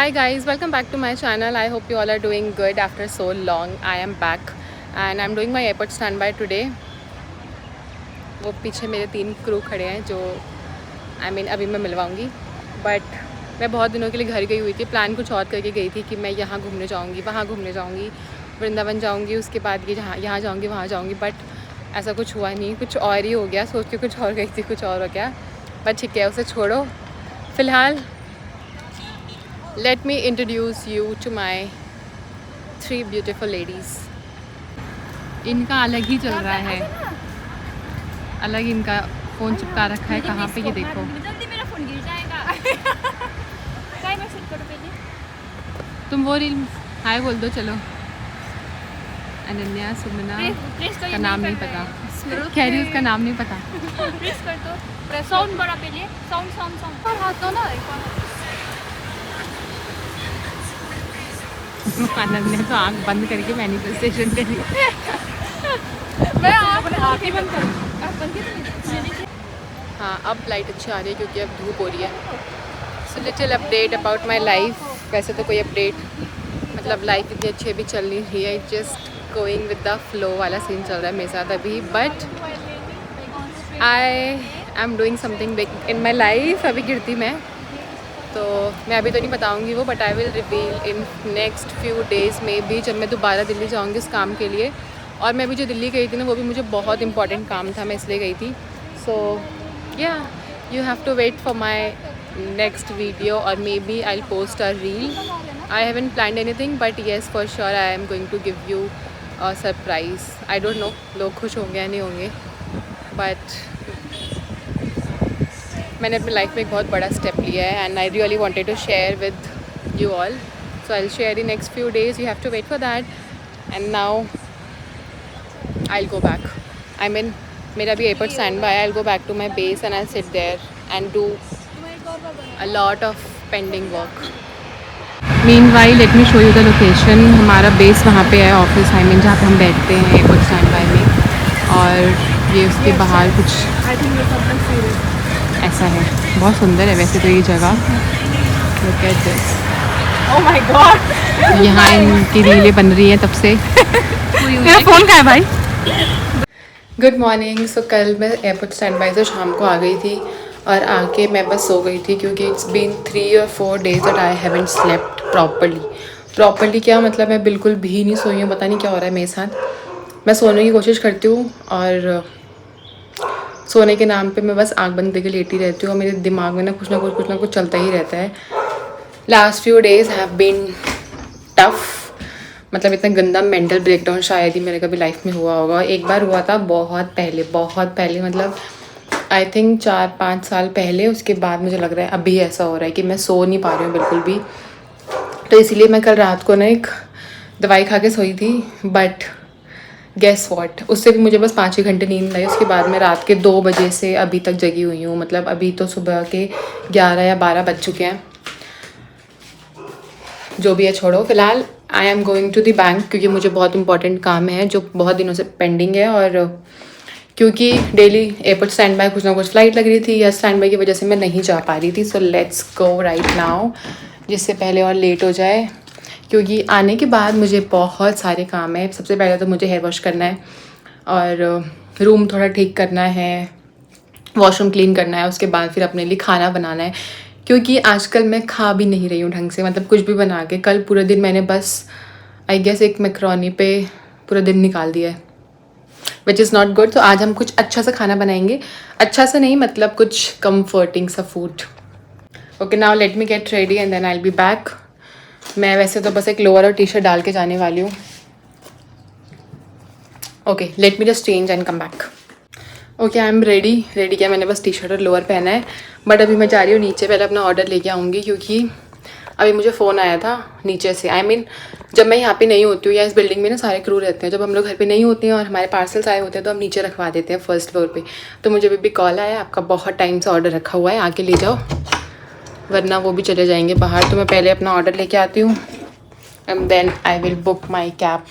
Hi guys, welcome back to my channel. I hope you all are doing good after so long. I am back and I'm doing my airport standby today. वो पीछे मेरे 3 crew खड़े हैं जो अभी मैं मिलवाऊंगी, but मैं बहुत दिनों के लिए घर गई हुई थी। प्लान कुछ और करके गई थी कि मैं यहाँ घूमने जाऊँगी, वहाँ घूमने जाऊँगी, वृंदावन जाऊँगी, उसके बाद ये यहाँ जाऊँगी, वहाँ जाऊँगी, बट ऐसा कुछ हुआ नहीं, कुछ और ही हो गया। सोच के कुछ और गई थी, कुछ और हो गया, बट ठीक है, उसे छोड़ो। फ़िलहाल let me introduce you to my 3 beautiful ladies. इनका अलग ही चल रहा है, अलग इनका फ़ोन चिपका रखा है। कहाँ पे ये देखो, जल्दी मेरा फोन गिर जाएगा। काय मैं शूट करूं पहले? तुम वो रील हाय बोल दो। चलो अनन्या सुमना का नाम नहीं पता, कह रही उसका नाम नहीं पता। प्रेस कर दो, प्रेस साउंड बड़ा पहले, साउंड साउंड साउंड और हाथ दो ना एक बार। अनन्या तो आँख बंद करके मैनिफेस्टेशन कर रही है। मैं आँख ही बंद करूं, आँख बंद की तो नहीं। हाँ, अब लाइट अच्छी आ रही है क्योंकि अब धूप हो रही है। So little update about my life. वैसे तो कोई अपडेट मतलब लाइफ इतनी अच्छी भी चल नहीं रही है, just going with the flow वाला सीन चल रहा है मेरे साथ अभी, but I am doing something big in my life. अभी गिरती मैं तो मैं अभी तो नहीं बताऊंगी वो, but I will reveal in next few days में भी, जब मैं दोबारा दिल्ली जाऊंगी उस काम के लिए। और मैं अभी जो दिल्ली गई थी ना, वो भी मुझे बहुत इंपॉर्टेंट काम था, मैं इसलिए गई थी। सो या you have to wait for my next video और maybe I post a reel. I haven't planned anything, but yes for sure I am going to give you a surprise. I don't know लोग खुश होंगे या नहीं होंगे, but मैंने अपनी life में एक बहुत बड़ा स्टेप लिया है and I really wanted to share with you all. So I will share in next few days, you have to wait for that. And now I will go back, I mean मेरा भी airport stand by, I will go back to my base and I sit there and do a lot of pending work. Meanwhile let me show you the location. हमारा base वहाँ पे है, office I mean जहाँ पे हम बैठते हैं airport stand bye में, और ये उसके बाहर कुछ ऐसा है। बहुत सुंदर है वैसे तो ये जगह। Look at this, oh my God. यहाँ इनकी रीलें बन रही हैं तब से। मेरा फ़ोन कहाँ है भाई? Good morning. सो कल मैं एयरपोर्ट स्टैंड बाय से शाम को आ गई थी और आके मैं बस सो गई थी क्योंकि it's been 3 or 4 days that I haven't slept properly. क्या मतलब, मैं बिल्कुल भी नहीं सोई हूँ। पता नहीं क्या हो रहा है मेरे साथ। मैं सोने की कोशिश करती हूँ और सोने के नाम पे मैं बस आँख बंद करके लेटी रहती हूँ और मेरे दिमाग में ना कुछ ना कुछ चलता ही रहता है। Last few days have been tough, मतलब इतना गंदा मेंटल ब्रेकडाउन शायद ही मेरे कभी लाइफ में हुआ होगा। एक बार हुआ था बहुत पहले, मतलब आई थिंक 4-5 साल पहले। उसके बाद मुझे लग रहा है अभी ऐसा हो रहा है कि मैं सो नहीं पा रही हूँ बिल्कुल भी। तो इसीलिए मैं कल रात को ना एक दवाई खा के सोई थी, बट गेस वॉट, उससे भी मुझे बस 5 ही घंटे नींद आई। उसके बाद मैं रात के 2 बजे से अभी तक जगी हुई हूँ। मतलब अभी तो सुबह के 11 या 12 बज चुके हैं। जो भी है छोड़ो, फिलहाल I am going to the bank क्योंकि मुझे बहुत इंपॉर्टेंट काम है जो बहुत दिनों से पेंडिंग है। और क्योंकि डेली एयरपोर्ट स्टैंड बाय कुछ ना कुछ फ्लाइट लग रही थी या स्टैंड बाय की वजह से मैं नहीं जा पा रही थी। So let's go right now, जिससे पहले और लेट हो जाए, क्योंकि आने के बाद मुझे बहुत सारे काम है। सबसे पहले तो मुझे हेयर वॉश करना है और रूम थोड़ा ठीक करना है, वॉशरूम क्लीन करना है, उसके बाद फिर अपने लिए खाना बनाना है, क्योंकि आजकल मैं खा भी नहीं रही हूँ ढंग से, मतलब कुछ भी बना के। कल पूरे दिन मैंने बस आई गेस एक मैक्रोनी पे पूरा दिन निकाल दिया है, विच इज़ नॉट गुड। तो आज हम कुछ अच्छा सा खाना बनाएंगे, अच्छा सा नहीं मतलब कुछ कम्फर्टिंग सा food. Okay, now let me get ready and then I will be back. मैं वैसे तो बस एक लोअर और टी-शर्ट डाल के जाने वाली हूँ। Okay, let me just change and come back. Okay, I am ready क्या, मैंने बस टी-शर्ट और लोअर पहना है, बट अभी मैं जा रही हूँ नीचे। पहले अपना ऑर्डर लेके आऊँगी क्योंकि अभी मुझे फ़ोन आया था नीचे से। आई मीन जब मैं यहाँ पे नहीं होती हूँ या इस बिल्डिंग में ना सारे क्रू रहते हैं, जब हम लोग घर पे नहीं होते हैं और हमारे पार्सल्स आए होते हैं तो हम नीचे रखवा देते हैं फर्स्ट फ्लोर पे। तो मुझे अभी भी कॉल आया, आपका बहुत टाइम से ऑर्डर रखा हुआ है, आके ले जाओ, वरना वो भी चले जाएंगे बाहर। तो मैं पहले अपना ऑर्डर लेके आती हूँ and then I will book my cab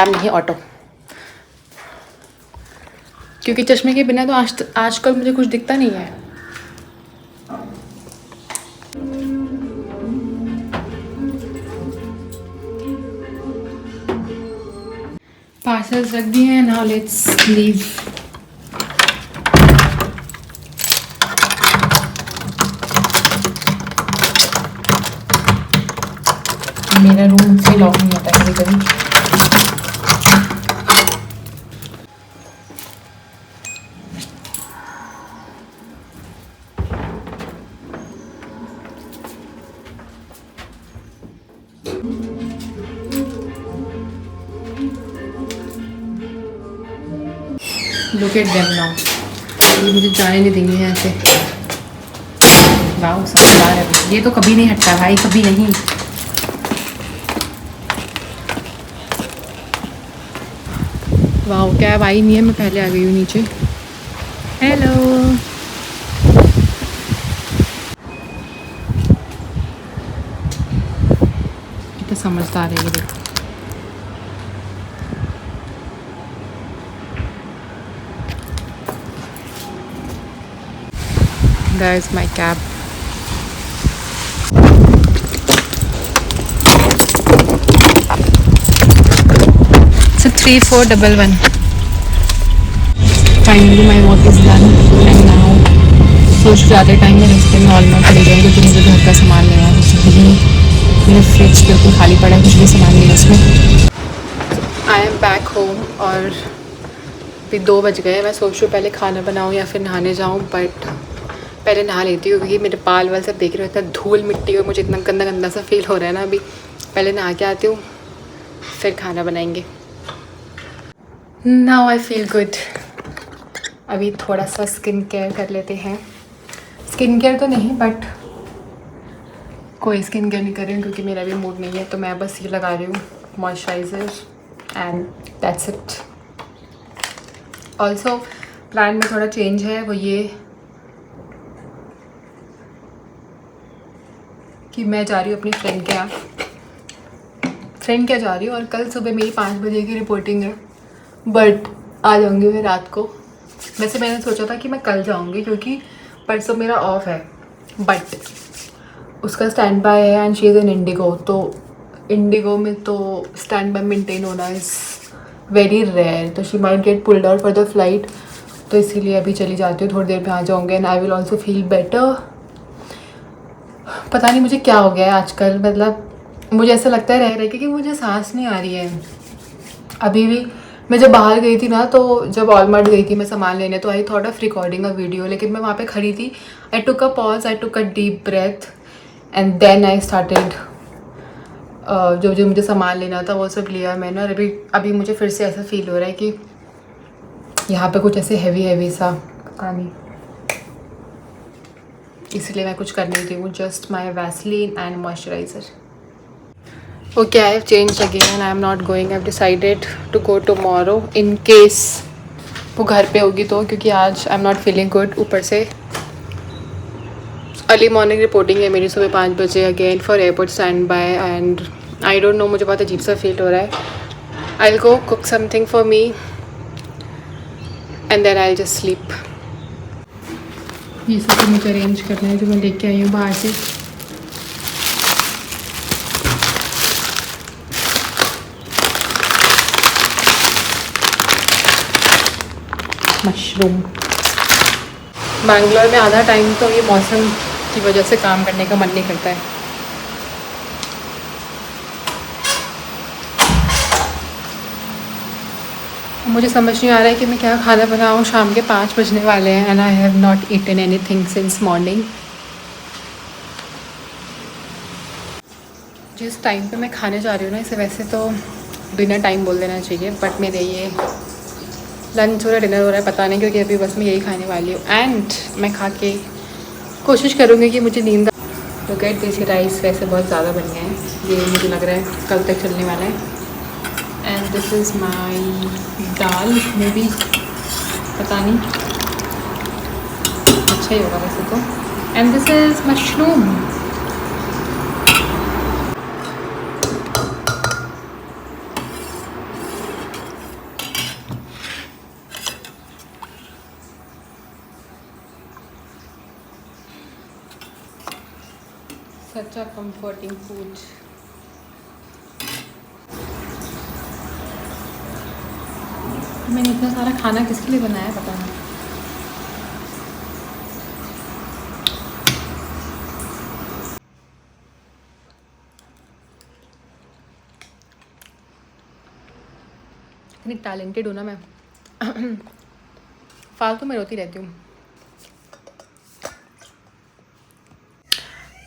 नहीं, ऑटो, क्योंकि चश्मे के बिना तो आजकल मुझे कुछ दिखता नहीं है। पार्सल्स रख दिए हैं, नाउ लेट्स लीव। मेरा रूम से लॉक नहीं होता कभी कभी। Look at them now. ये मुझे जाने नहीं देंगे यहाँ से। वाह समझदार है ये, तो कभी नहीं हटता भाई, कभी नहीं। वाह कैब आई नहीं है, मैं पहले आ गई हूँ नीचे। हेलो कितना समझदार है ये, देखो। There's my cab. It's a 3411. Finally my work is done and now सोच ज़्यादा टाइम में रास्ते में ऑलमोस्ट चले जाएंगे क्योंकि मुझे घर का सामान लेना है। मेरा फ्रिज बिल्कुल खाली पड़ा है, कुछ भी सामान नहीं है उसमें। आई एम बैक होम और अभी 2 बज गए। मैं सोच रही हूँ पहले खाना बनाऊँ या फिर नहाने जाऊँ, बट पहले नहा लेती हूँ क्योंकि मेरे बाल वाल सब देख रहे हो, इतना धूल मिट्टी और मुझे इतना गंदा गंदा सा फील हो रहा है ना अभी। पहले नहा के आती हूँ फिर खाना बनाएंगे। Now I feel good. अभी थोड़ा सा स्किन केयर कर लेते हैं। स्किन केयर तो नहीं बट कोई स्किन केयर नहीं कर रही हूँ क्योंकि मेरा भी मूड नहीं है, तो मैं बस ये लगा रही हूँ moisturiser and that's it. Also plan में थोड़ा चेंज है, वो ये कि मैं जा रही हूँ अपनी फ्रेंड के यहाँ। फ्रेंड क्या जा रही हूँ और कल सुबह मेरी 5 बजे की रिपोर्टिंग है, बट आ जाऊँगी मैं रात को। वैसे मैंने सोचा था कि मैं कल जाऊँगी क्योंकि परसों मेरा ऑफ है, बट उसका स्टैंड बाय है and she is in Indigo. तो इंडिगो में तो स्टैंड बाय मेंटेन होना इज़ वेरी रेयर, तो she might get pulled out for the flight. तो इसीलिए अभी चली जाती हूँ, थोड़ी देर में आ जाऊँगी and I will also feel better. पता नहीं मुझे क्या हो गया है आजकल, मतलब मुझे ऐसा लगता है रह रहे कि मुझे सांस नहीं आ रही है। अभी भी मैं जब बाहर गई थी ना, तो जब वॉलमार्ट गई थी मैं सामान लेने, तो I thought of recording a video, लेकिन मैं वहाँ पे खड़ी थी। I took a pause, I took a deep breath and then I started. जो जो मुझे सामान लेना था वो सब लिया मैंने, और अभी मुझे फिर से ऐसा फील हो रहा है कि यहाँ पे कुछ ऐसे हैवी सा, पता नहीं, इसलिए मैं कुछ कर नहीं रही हूँ। Just my Vaseline and moisturizer. Okay I have changed again and I am not going. I have decided to go tomorrow in case वो घर पे होगी तो, क्योंकि आज I am not feeling good. ऊपर से अर्ली मॉर्निंग रिपोर्टिंग है मेरी सुबह 5 बजे again for airport stand by and I don't know, मुझे बहुत अजीब सा फील हो रहा है। I will go cook something for me and then I will just sleep. ये सब तो मुझे अरेंज करना है जो मैं लेके आई हूँ बाहर से। मशरूम। बैंगलोर में आधा टाइम तो ये मौसम की वजह से काम करने का मन नहीं करता है। मुझे समझ नहीं आ रहा है कि मैं क्या खाना बनाऊँ। शाम के 5 बजने वाले हैं and I have not eaten anything since morning. जिस टाइम पे मैं खाने जा रही हूँ ना, इसे वैसे तो डिनर टाइम बोल देना चाहिए, बट मेरे ये लंच हो रहा है डिनर हो रहा है पता नहीं, क्योंकि अभी बस मैं यही खाने वाली हूँ एंड मैं खा के कोशिश करूँगी कि मुझे नींद। तो गेट देसी राइस वैसे बहुत ज़्यादा बन गए हैं, ये मुझे लग रहा है कल तक चलने वाला है। And this is my dal, may be, पता नहीं, अच्छा ही होगा वैसे तो। And this is mushroom. Such a comforting food. मैंने इतना सारा खाना किसके लिए बनाया पता नहीं। इतनी टैलेंटेड हूँ ना मैं। फालतू में रोती रहती हूँ।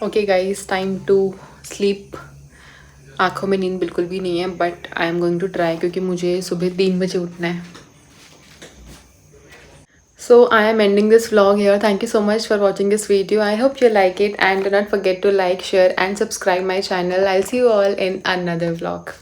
Okay guys, time to sleep. आँखों में नींद बिल्कुल भी नहीं है, but I am going to try, क्योंकि मुझे सुबह 3 बजे उठना है। So I am ending this vlog here. Thank you so much for watching this video. I hope you like it, and do not forget to like, share and subscribe my channel. I'll see you all in another vlog.